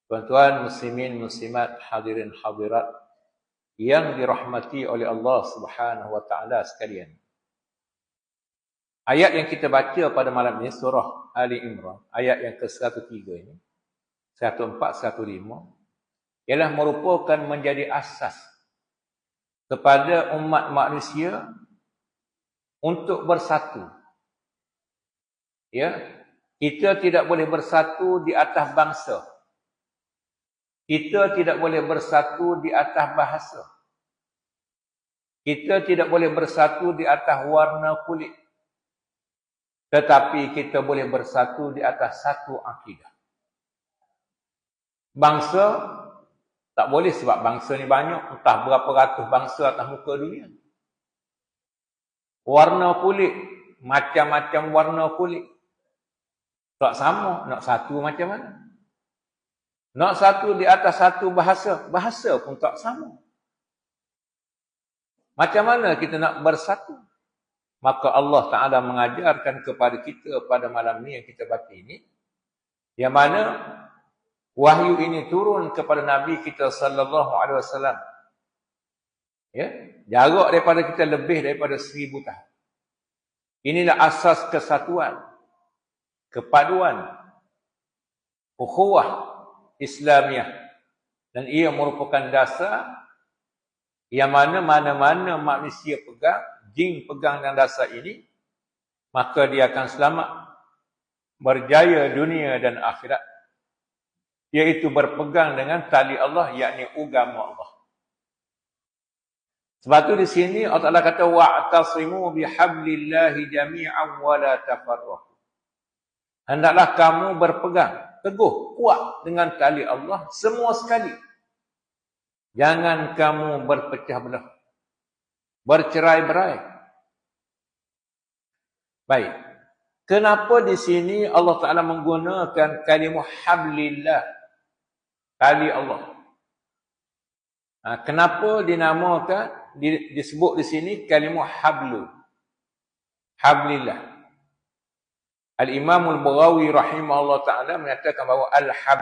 Tuan-tuan muslimin muslimat, hadirin hadirat yang dirahmati oleh Allah Subhanahu wa taala sekalian. Ayat yang kita baca pada malam ini surah Ali Imran, ayat yang ke-103 ini, 104 105 ialah merupakan menjadi asas kepada umat manusia untuk bersatu. Ya, kita tidak boleh bersatu di atas bangsa. Kita tidak boleh bersatu di atas bahasa. Kita tidak boleh bersatu di atas warna kulit. Tetapi kita boleh bersatu di atas satu akidah. Bangsa tak boleh sebab bangsa ni banyak, entah berapa ratus bangsa atas muka dunia. Warna kulit, macam-macam warna kulit. Tak sama, nak satu macam mana? Nak satu di atas satu bahasa, bahasa pun tak sama. Macam mana kita nak bersatu? Maka Allah Ta'ala mengajarkan kepada kita pada malam ni yang kita baca ini, yang mana wahyu ini turun kepada Nabi kita sallallahu alaihi wasallam. Ya, jarak daripada kita lebih daripada 1000 tahun. Inilah asas kesatuan, kepaduan, ukhuwah Islamiah, dan ia merupakan dasar yang mana-mana manusia pegang, jin pegang dan dasar ini, maka dia akan selamat, berjaya dunia dan akhirat, iaitu berpegang dengan tali Allah, yakni agama Allah. Sebab tu di sini Allah Taala kata wa'tasimu bihablillahi jami'an wa la tafarraqu. Hendaklah kamu berpegang teguh, kuat dengan tali Allah semua sekali. Jangan kamu berpecah belah, bercerai-berai. Baik. Kenapa di sini Allah Ta'ala menggunakan kalimah hablillah, tali Allah? Kenapa dinamakan, disebut di sini kalimah hablu, hablillah? Al-Imam Al-Baghawi rahimahullah ta'ala menyatakan bahawa al-habl